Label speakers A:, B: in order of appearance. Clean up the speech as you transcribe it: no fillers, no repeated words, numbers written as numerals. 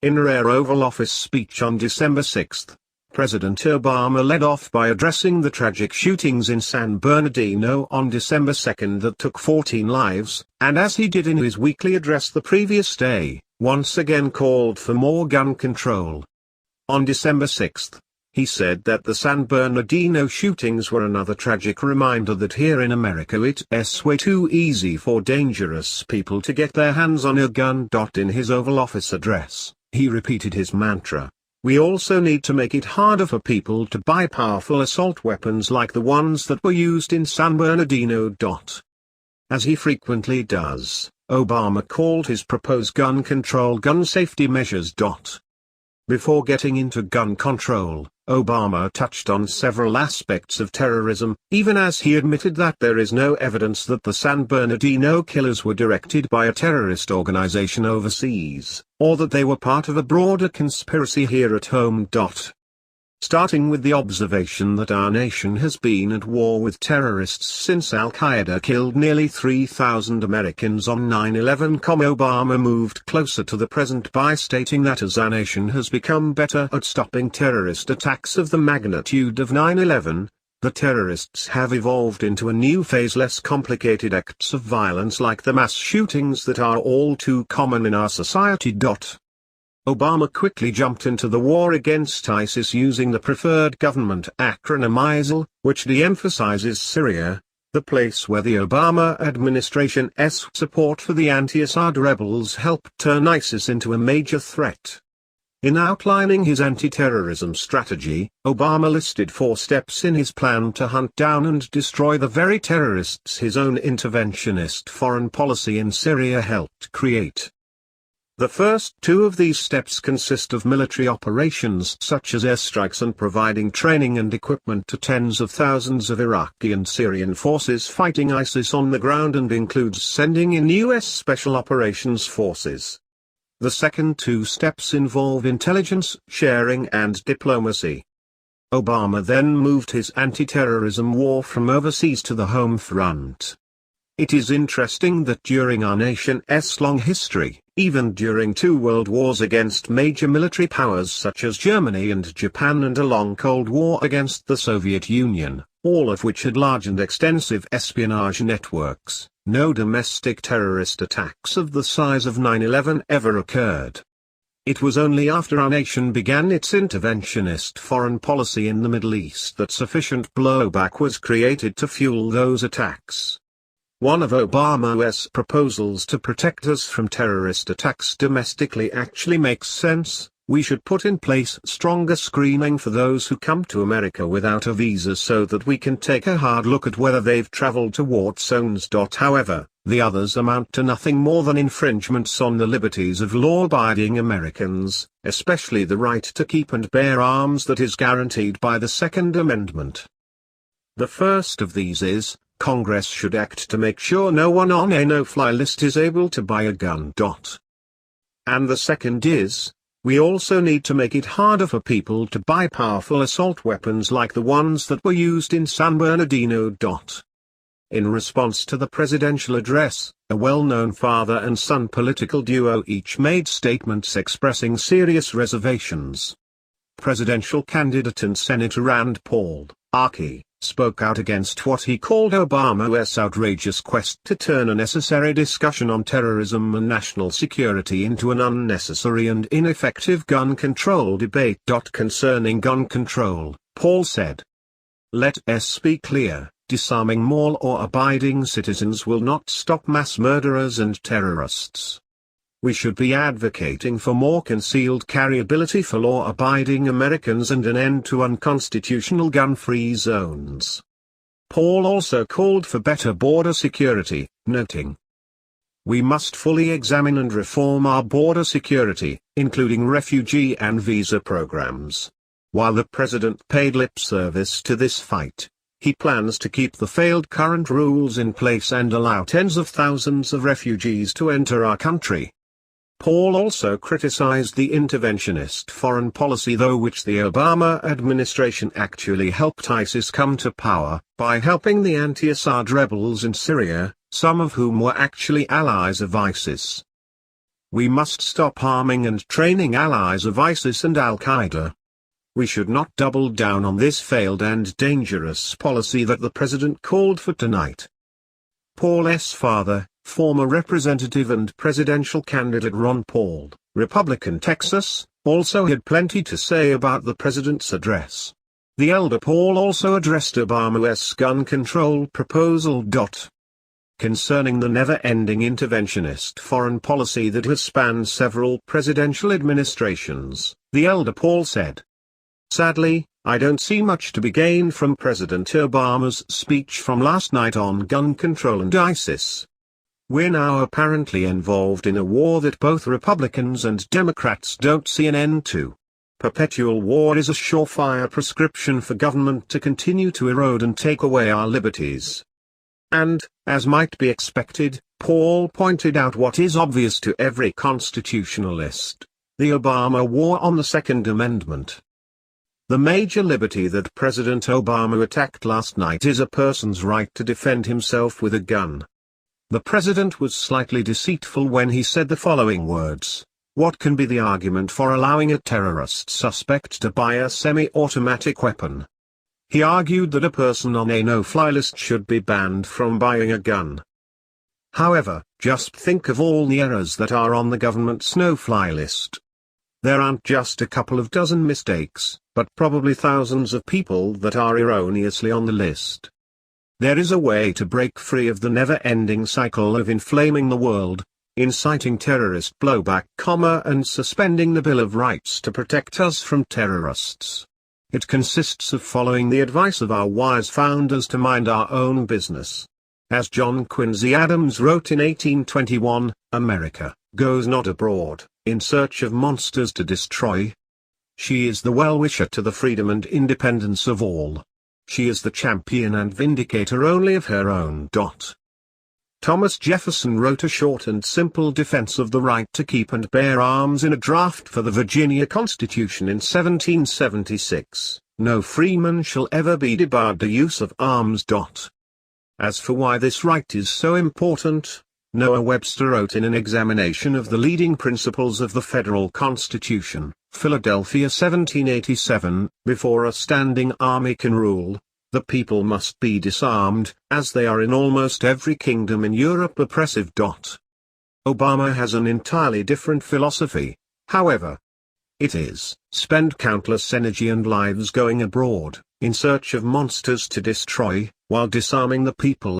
A: In a rare Oval Office speech on December 6, President Obama led off by addressing the tragic shootings in San Bernardino on December 2 that took 14 lives, and as he did in his weekly address the previous day, once again called for more gun control. On December 6, he said that the San Bernardino shootings were another tragic reminder that here in America it's way too easy for dangerous people to get their hands on a gun. In his Oval Office address, he repeated his mantra: "We also need to make it harder for people to buy powerful assault weapons like the ones that were used in San Bernardino." As he frequently does, Obama called his proposed gun control gun safety measures. Before getting into gun control, Obama touched on several aspects of terrorism, even as he admitted that there is no evidence that the San Bernardino killers were directed by a terrorist organization overseas, or that they were part of a broader conspiracy here at home. Starting with the observation that our nation has been at war with terrorists since Al-Qaeda killed nearly 3,000 Americans on 9/11. Obama moved closer to the present by stating that as our nation has become better at stopping terrorist attacks of the magnitude of 9/11, the terrorists have evolved into a new phase, less complicated acts of violence like the mass shootings that are all too common in our society. Obama quickly jumped into the war against ISIS using the preferred government acronym ISIL, which de-emphasizes Syria, the place where the Obama administration's support for the anti-Assad rebels helped turn ISIS into a major threat. In outlining his anti-terrorism strategy, Obama listed 4 steps in his plan to hunt down and destroy the very terrorists his own interventionist foreign policy in Syria helped create. The first 2 of these steps consist of military operations such as airstrikes and providing training and equipment to tens of thousands of Iraqi and Syrian forces fighting ISIS on the ground, and includes sending in U.S. Special Operations Forces. The second 2 steps involve intelligence sharing and diplomacy. Obama then moved his anti-terrorism war from overseas to the home front. It is interesting that during our nation's long history, even during 2 world wars against major military powers such as Germany and Japan, and a long Cold War against the Soviet Union, all of which had large and extensive espionage networks, no domestic terrorist attacks of the size of 9/11 ever occurred. It was only after our nation began its interventionist foreign policy in the Middle East that sufficient blowback was created to fuel those attacks. One of Obama's proposals to protect us from terrorist attacks domestically actually makes sense: we should put in place stronger screening for those who come to America without a visa so that we can take a hard look at whether they've traveled to war zones. However, the others amount to nothing more than infringements on the liberties of law-abiding Americans, especially the right to keep and bear arms that is guaranteed by the Second Amendment. The first of these is, Congress should act to make sure no one on a no-fly list is able to buy a gun. And the second is, we also need to make it harder for people to buy powerful assault weapons like the ones that were used in San Bernardino. In response to the presidential address, a well-known father and son political duo each made statements expressing serious reservations. Presidential candidate and Senator Rand Paul spoke out against what he called Obama's outrageous quest to turn a necessary discussion on terrorism and national security into an unnecessary and ineffective gun control debate. Concerning gun control, Paul said, "Let us be clear, disarming more law-abiding citizens will not stop mass murderers and terrorists. We should be advocating for more concealed carry ability for law-abiding Americans and an end to unconstitutional gun-free zones." Paul also called for better border security, noting, "We must fully examine and reform our border security, including refugee and visa programs." While the president paid lip service to this fight, he plans to keep the failed current rules in place and allow tens of thousands of refugees to enter our country. Paul also criticized the interventionist foreign policy through which the Obama administration actually helped ISIS come to power, by helping the anti-Assad rebels in Syria, some of whom were actually allies of ISIS. We must stop arming and training allies of ISIS and Al-Qaeda. We should not double down on this failed and dangerous policy that the president called for tonight. Paul S. father, former representative and presidential candidate Ron Paul, Republican Texas, also had plenty to say about the president's address. The elder Paul also addressed Obama's gun control proposal. Concerning the never-ending interventionist foreign policy that has spanned several presidential administrations, the elder Paul said, "Sadly, I don't see much to be gained from President Obama's speech from last night on gun control and ISIS. We're now apparently involved in a war that both Republicans and Democrats don't see an end to. Perpetual war is a surefire prescription for government to continue to erode and take away our liberties." And, as might be expected, Paul pointed out what is obvious to every constitutionalist: the Obama war on the Second Amendment. The major liberty that President Obama attacked last night is a person's right to defend himself with a gun. The president was slightly deceitful when he said the following words: "What can be the argument for allowing a terrorist suspect to buy a semi-automatic weapon?" He argued that a person on a no-fly list should be banned from buying a gun. However, just think of all the errors that are on the government's no-fly list. There aren't just a couple of dozen mistakes, but probably thousands of people that are erroneously on the list. There is a way to break free of the never-ending cycle of inflaming the world, inciting terrorist blowback, and suspending the Bill of Rights to protect us from terrorists. It consists of following the advice of our wise founders to mind our own business. As John Quincy Adams wrote in 1821, "America goes not abroad in search of monsters to destroy. She is the well-wisher to the freedom and independence of all. She is the champion and vindicator only of her own." Thomas Jefferson wrote a short and simple defense of the right to keep and bear arms in a draft for the Virginia Constitution in 1776, "No freeman shall ever be debarred the use of arms." As for why this right is so important, Noah Webster wrote in an examination of the leading principles of the federal Constitution, Philadelphia 1787, "Before a standing army can rule, the people must be disarmed, as they are in almost every kingdom in Europe oppressive." Obama has an entirely different philosophy, however. It is, spend countless energy and lives going abroad, in search of monsters to destroy, while disarming the people